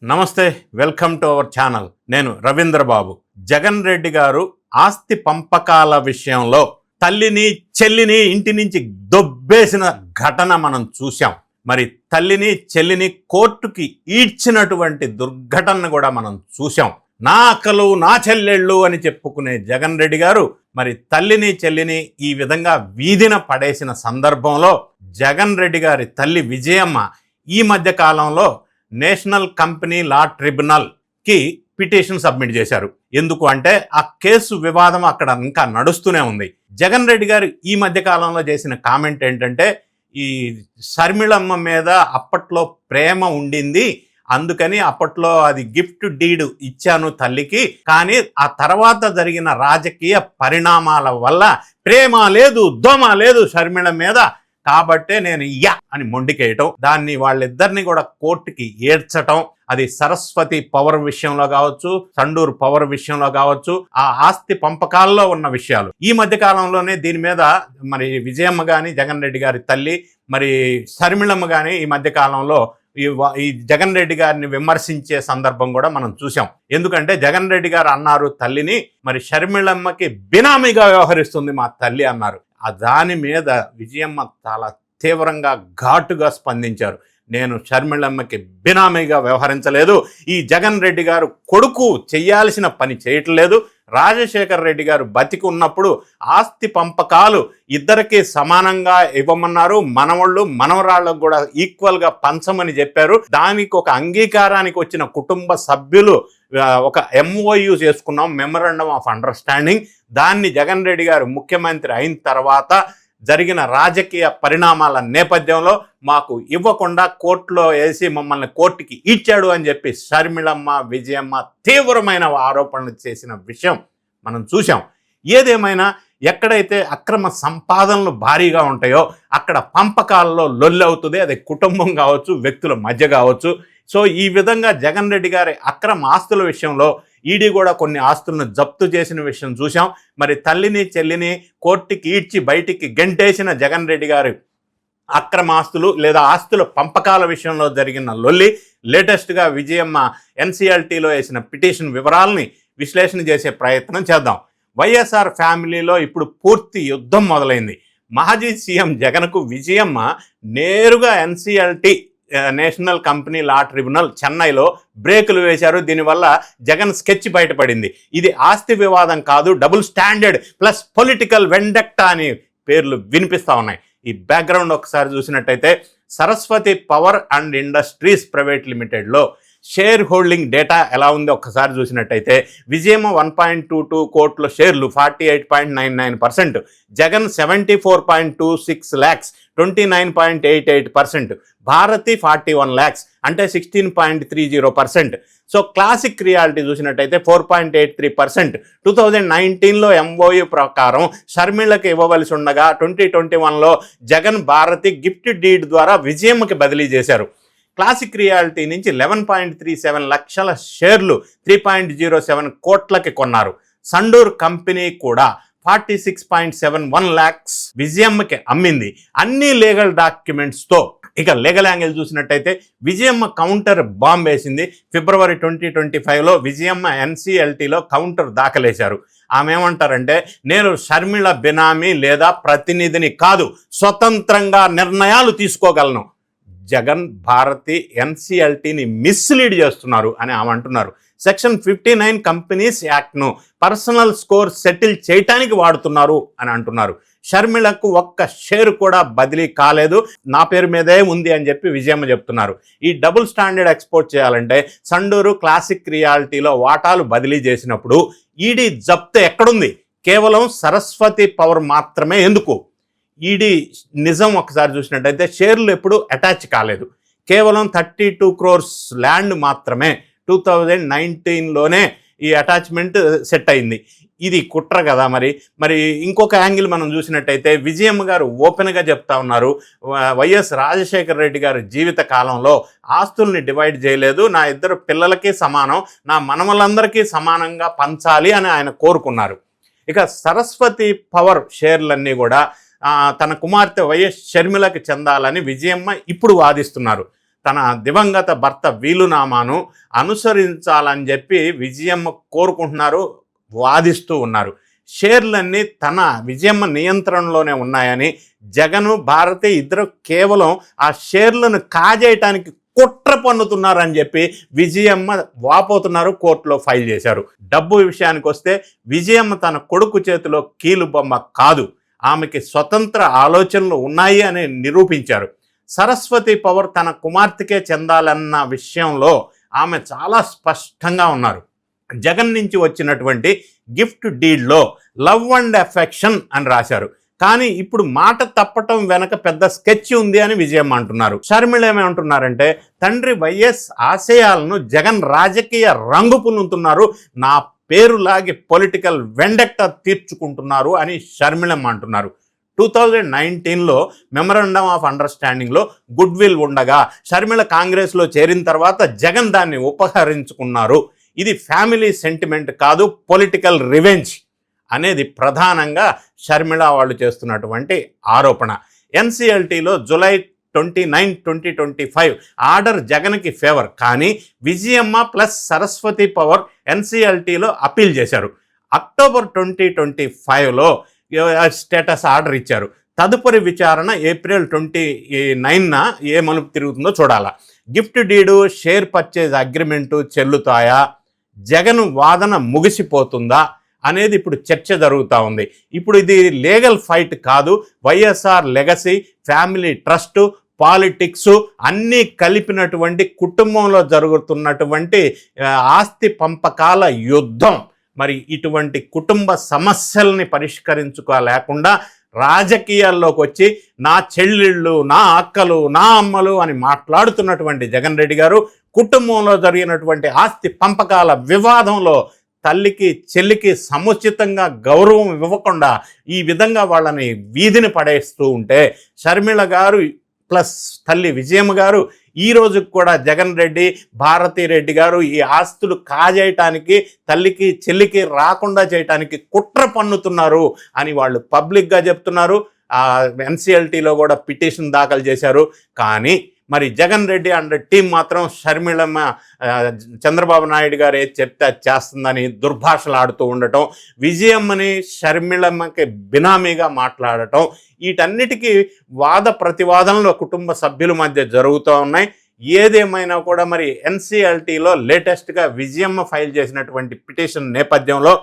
నమస్తే, welcome to our channel. నేను రవీంద్ర బాబు. జగన్ రెడ్డి గారు ఆస్తి పంపకాల విషయంలో తల్లిని చెల్లిని ఇంటి నుంచి దొబ్బేసిన ఘటన మనం చూసాం. మరి తల్లిని చెల్లిని కోర్టుకి ఈడ్చినటువంటి దుర్ఘటనను కూడా మనం చూసాం. నా అక్కలు నా చెల్లెళ్ళు అని చెప్పుకునే జగన్ రెడ్డి గారు మరి తల్లిని చెల్లిని ఈ విధంగా వీధిన పడేసిన సందర్భంలో జగన్ రెడ్డి గారి తల్లి విజయమ్మ ఈ మధ్య కాలంలో నేషనల్ కంపెనీ లా ట్రిబ్యునల్కి పిటిషన్ సబ్మిట్ చేశారు. ఎందుకు అంటే ఆ కేసు వివాదం అక్కడ ఇంకా నడుస్తూనే ఉంది. జగన్ రెడ్డి గారు ఈ మధ్య కాలంలో చేసిన కామెంట్ ఏంటంటే, ఈ షర్మిళమ్మ మీద అప్పట్లో ప్రేమ ఉండింది, అందుకని అప్పట్లో అది గిఫ్ట్ డీడ్ ఇచ్చాను తల్లికి, కానీ ఆ తర్వాత జరిగిన రాజకీయ పరిణామాల వల్ల ప్రేమ లేదు దోమ లేదు షర్మిళ మీద, కాబట్టే నేను అని మొండికేయటం, దాన్ని వాళ్ళిద్దరిని కూడా కోర్టుకి ఏడ్చటం, అది సరస్వతి పవర్ విషయంలో కావచ్చు, సండూరు పవర్ విషయంలో కావచ్చు, ఆ ఆస్తి పంపకాల్లో ఉన్న విషయాలు. ఈ మధ్య కాలంలోనే దీని మీద మరి విజయమ్మ కానీ జగన్ రెడ్డి గారి తల్లి మరి షర్మిళమ్మ కానీ ఈ మధ్య కాలంలో ఈ జగన్ రెడ్డి గారిని విమర్శించే సందర్భం కూడా మనం చూసాం. ఎందుకంటే జగన్ రెడ్డి గారు అన్నారు తల్లిని, మరి షర్మిళమ్మకి బినామీగా వ్యవహరిస్తుంది మా తల్లి అన్నారు. దాని మీద విజయమ్మ చాలా తీవ్రంగా ఘాటుగా స్పందించారు. నేను షర్మిళమ్మకి బినామీగా వ్యవహరించలేదు, ఈ జగన్ రెడ్డి గారు కొడుకు చెయ్యాల్సిన పని చేయట్లేదు, రాజశేఖర్ రెడ్డి గారు బతికి ఉన్నప్పుడు ఆస్తి పంపకాలు ఇద్దరికీ సమానంగా ఇవ్వమన్నారు, మనవాళ్ళు మనవరాళ్ళకు కూడా ఈక్వల్గా పంచమని చెప్పారు. దానికి ఒక అంగీకారానికి వచ్చిన కుటుంబ సభ్యులు ఒక MOU చేసుకున్నాం, మెమరాండం ఆఫ్ అండర్స్టాండింగ్. దాన్ని జగన్ రెడ్డి గారు ముఖ్యమంత్రి అయిన తర్వాత జరిగిన రాజకీయ పరిణామాల నేపథ్యంలో మాకు ఇవ్వకుండా కోర్టులో వేసి మమ్మల్ని కోర్టుకి ఇచ్చాడు అని చెప్పి షర్మిళమ్మ విజయమ్మ తీవ్రమైన ఆరోపణలు చేసిన విషయం మనం చూసాం. ఏదేమైనా ఎక్కడైతే అక్రమ సంపాదనలు భారీగా ఉంటాయో అక్కడ పంపకాలలో లొల్లి అవుతుంది. అది కుటుంబం కావచ్చు, వ్యక్తుల మధ్య కావచ్చు. సో ఈ విధంగా జగన్ రెడ్డి గారి అక్రమ ఆస్తుల విషయంలో ఈడీ కూడా కొన్ని ఆస్తులను జప్తు చేసిన విషయం చూసాం. మరి తల్లిని చెల్లిని కోర్టుకి ఈడ్చి బయటికి గెంటేసిన జగన్ రెడ్డి గారి అక్రమ ఆస్తులు లేదా ఆస్తుల పంపకాల విషయంలో జరిగిన లొల్లి, లేటెస్ట్గా విజయమ్మ NCLTలో వేసిన పిటిషన్ వివరాలని విశ్లేషణ చేసే ప్రయత్నం చేద్దాం. వైఎస్ఆర్ ఫ్యామిలీలో ఇప్పుడు పూర్తి యుద్ధం మొదలైంది. మాజీ సీఎం జగన్కు విజయమ్మ నేరుగా NCLT national company law tribunal చెన్నైలో బ్రేకులు వేశారు. దీనివల్ల జగన్ స్కెచ్ బయటపడింది. ఇది ఆస్తి వివాదం కాదు, double standard plus political vendetta అని పేర్లు వినిపిస్తూ ఉన్నాయి. ఈ బ్యాక్గ్రౌండ్ ఒకసారి చూసినట్టయితే Saraswati power and industries private లిమిటెడ్లో షేర్ హోల్డింగ్ డేటా ఎలా ఉందో ఒక్కసారి చూసినట్టయితే విజయమ్మ 1.22 కోట్ల షేర్లు 48.99%, జగన్ 74.26 lakhs 29.88%, భారతి 41 lakhs అంటే 16.30%. సో క్లాసిక్ రియాలిటీ చూసినట్టయితే 4.83%. 2019లో MOU ప్రకారం షర్మిళకి ఇవ్వవలసి ఉండగా 2021లో జగన్ భారతి గిఫ్ట్ డీడ్ ద్వారా విజయమ్మకి బదిలీ చేశారు. క్లాసిక్ రియాలిటీ నుంచి 11.37 లక్షల షేర్లు 3.07 కోట్లకి కొన్నారు. సండూర్ కంపెనీ కూడా 46.71 lakhs విజయమ్మకి అమ్మింది, అన్ని లీగల్ డాక్యుమెంట్స్తో. ఇక లీగల్ యాంగిల్ చూసినట్టయితే విజయమ్మ కౌంటర్ బాంబ్ వేసింది. ఫిబ్రవరి 2025లో విజయమ్మ NCLTలో కౌంటర్ దాఖలేశారు. ఆమె ఏమంటారంటే, నేను షర్మిళ బినామీ లేదా ప్రతినిధిని కాదు, స్వతంత్రంగా నిర్ణయాలు తీసుకోగలను. జగన్ భారతి NCLTని మిస్లీడ్ చేస్తున్నారు అని ఆమె అంటున్నారు. సెక్షన్ 59 కంపెనీస్ యాక్ట్ను పర్సనల్ స్కోర్ సెటిల్ చేయటానికి వాడుతున్నారు అని అంటున్నారు. షర్మిళకు ఒక్క షేర్ కూడా బదిలీ కాలేదు, నా పేరు మీదే ఉంది అని చెప్పి విజయమ్మ చెప్తున్నారు. ఈ డబుల్ స్టాండర్డ్ ఎక్స్పోర్ట్ చేయాలంటే సండూరు క్లాసిక్ రియాలిటీలో వాటాలు బదిలీ చేసినప్పుడు ఈడీ జప్తు ఎక్కడుంది? కేవలం సరస్వతి పవర్ మాత్రమే ఎందుకు? ఈడీ నిజం ఒకసారి చూసినట్టయితే షేర్లు ఎప్పుడు అటాచ్ కాలేదు, కేవలం 32 crores ల్యాండ్ మాత్రమే 2019లోనే ఈ అటాచ్మెంట్ సెట్ అయింది. ఇది కుట్ర కదా. మరి ఇంకొక యాంగిల్ మనం చూసినట్టయితే విజయమ్మ గారు ఓపెన్గా చెప్తా ఉన్నారు, వైఎస్ రాజశేఖర రెడ్డి గారి జీవిత కాలంలో ఆస్తుల్ని డివైడ్ చేయలేదు, నా ఇద్దరు పిల్లలకి సమానం, నా మనవలందరికీ సమానంగా పంచాలి అని ఆయన కోరుకున్నారు. ఇక సరస్వతి పవర్ షేర్లన్నీ కూడా తన కుమార్తె వైఎస్ షర్మిలకి చెందాలని విజయమ్మ ఇప్పుడు వాదిస్తున్నారు. తన దివంగత భర్త వీలునామాను అనుసరించాలని చెప్పి విజయమ్మ కోరుకుంటున్నారు, వాదిస్తూ ఉన్నారు. షేర్లన్నీ తన విజయమ్మ నియంత్రణలోనే ఉన్నాయని, జగను భారతి ఇద్దరు కేవలం ఆ షేర్లను కాజేయటానికి కుట్ర పన్నుతున్నారని చెప్పి విజయమ్మ వాపోతున్నారు, కోర్టులో ఫైల్ చేశారు. డబ్బు విషయానికి వస్తే విజయమ్మ తన కొడుకు చేతిలో కీలు బొమ్మ కాదు, ఆమెకి స్వతంత్ర ఆలోచనలు ఉన్నాయి అని నిరూపించారు. సరస్వతి పవర్ తన కుమార్తెకే చెందాలన్న విషయంలో ఆమె చాలా స్పష్టంగా ఉన్నారు. జగన్ నుంచి వచ్చినటువంటి గిఫ్ట్ డీడ్లో లవ్ అండ్ అఫెక్షన్ అని రాశారు, కానీ ఇప్పుడు మాట తప్పటం వెనక పెద్ద స్కెచ్ ఉంది అని విజయమ్మ అంటున్నారు. షర్మిల ఏమంటున్నారంటే, తండ్రి వైఎస్ ఆశయాలను జగన్ రాజకీయ రంగు పులుతున్నారు, నా పేరులాగి పొలిటికల్ వెండెక్టా తీర్చుకుంటున్నారు అని షర్మిలమ్మ అంటున్నారు. 2019లో మెమరాండమ్ ఆఫ్ అండర్స్టాండింగ్లో గుడ్ విల్ ఉండగా షర్మిల కాంగ్రెస్లో చేరిన తర్వాత జగన్ దాన్ని ఉపహరించుకున్నారు. ఇది ఫ్యామిలీ సెంటిమెంట్ కాదు, పొలిటికల్ రివెంజ్ అనేది ప్రధానంగా షర్మిల వాళ్ళు చేస్తున్నటువంటి ఆరోపణ. ఎన్సిఎల్టీలో జూలై 29, 2025 ఆర్డర్ జగన్కి ఫేవర్, కానీ విజయమ్మ ప్లస్ సరస్వతి పవర్ ఎన్సిఎల్టీలో అప్పీల్ చేశారు. అక్టోబర్ 2025లో స్టేటస్ ఆర్డర్ ఇచ్చారు. తదుపరి విచారణ ఏప్రిల్ 29న ఏ మలుపు తిరుగుతుందో చూడాలా. Gift deed, share purchase agreement చెల్లుతాయా, జగన్ వాదన ముగిసిపోతుందా అనేది ఇప్పుడు చర్చ జరుగుతూ ఉంది. ఇప్పుడు ఇది లీగల్ ఫైట్ కాదు, YSR legacy, family trust, politics అన్నీ కలిపినటువంటి కుటుంబంలో జరుగుతున్నటువంటి ఆస్తి పంపకాల యుద్ధం. మరి ఇటువంటి కుటుంబ సమస్యల్ని పరిష్కరించుకోలేకుండా రాజకీయాల్లోకి వచ్చి నా చెల్లెళ్ళు, నా అక్కలు, నా అమ్మలు అని మాట్లాడుతున్నటువంటి జగన్ రెడ్డి గారు కుటుంబంలో జరిగినటువంటి ఆస్తి పంపకాల వివాదంలో తల్లికి చెల్లికి సముచితంగా గౌరవం ఇవ్వకుండా ఈ విధంగా వాళ్ళని వీధిని పడేస్తూ ఉంటే, షర్మిల గారు ప్లస్ తల్లి విజయమ్మ గారు ఈ రోజుకి కూడా జగన్ రెడ్డి, భారతి రెడ్డి గారు ఈ ఆస్తులు కాజేయటానికి, తల్లికి చెల్లికి రాకుండా చేయటానికి కుట్ర పన్నుతున్నారు అని వాళ్ళు పబ్లిక్గా చెప్తున్నారు. ఎన్సిఎల్టీలో కూడా పిటిషన్ దాఖలు చేశారు. కానీ మరి జగన్ రెడ్డి అండ్ టీం మాత్రం షర్మిలమ్మ చంద్రబాబు నాయుడు గారు ఏది చెప్తే అది చేస్తుందని దుర్భాషలు ఆడుతూ ఉండటం, విజయమ్మని షర్మిలమ్మకి బినామీగా మాట్లాడటం, వీటన్నిటికీ వాద ప్రతివాదనలు కుటుంబ సభ్యుల మధ్య జరుగుతూ ఉన్నాయి. ఏదేమైనా కూడా మరి ఎన్సిఎల్టీలో లేటెస్ట్గా విజయమ్మ ఫైల్ చేసినటువంటి పిటిషన్ నేపథ్యంలో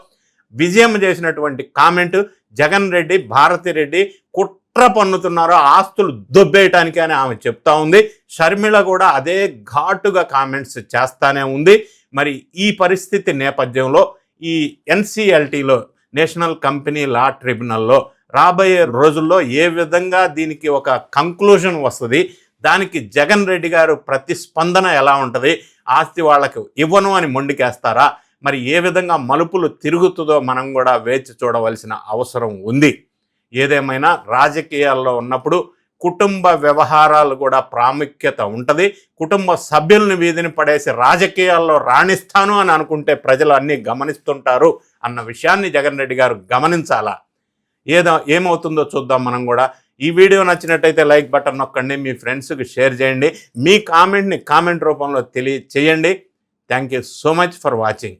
విజయమ్మ చేసినటువంటి కామెంటు, జగన్ రెడ్డి, భారతి రెడ్డి కుట్ర పన్నుతున్నారో ఆస్తులు దొబ్బేయటానికి అని ఆమె చెప్తా ఉంది. షర్మిల కూడా అదే ఘాటుగా కామెంట్స్ చేస్తానే ఉంది. మరి ఈ పరిస్థితి నేపథ్యంలో ఈ ఎన్సిఎల్టీలో నేషనల్ కంపెనీ లా ట్రిబ్యునల్లో రాబోయే రోజుల్లో ఏ విధంగా దీనికి ఒక కంక్లూజన్ వస్తుంది, దానికి జగన్ రెడ్డి గారు ప్రతిస్పందన ఎలా ఉంటుంది, ఆస్తి వాళ్ళకు ఇవ్వను అని మొండికేస్తారా, మరి ఏ విధంగా మలుపులు తిరుగుతుందో మనం కూడా వేచి చూడవలసిన అవసరం ఉంది. ఏదేమైనా రాజకీయాల్లో ఉన్నప్పుడు కుటుంబ వ్యవహారాలు కూడా ప్రాముఖ్యత ఉంటుంది. కుటుంబ సభ్యుల్ని వీధిని పడేసి రాజకీయాల్లో రాణిస్తాను అని అనుకుంటే ప్రజలు అన్నీ గమనిస్తుంటారు అన్న విషయాన్ని జగన్ రెడ్డి గారు గమనించాలా. ఏమవుతుందో చూద్దాం మనం కూడా. ఈ వీడియో నచ్చినట్టయితే లైక్ బటన్ నొక్కండి, మీ ఫ్రెండ్స్కి షేర్ చేయండి, మీ కామెంట్ని కామెంట్ రూపంలో తెలియచేయండి. Thank you so much for watching.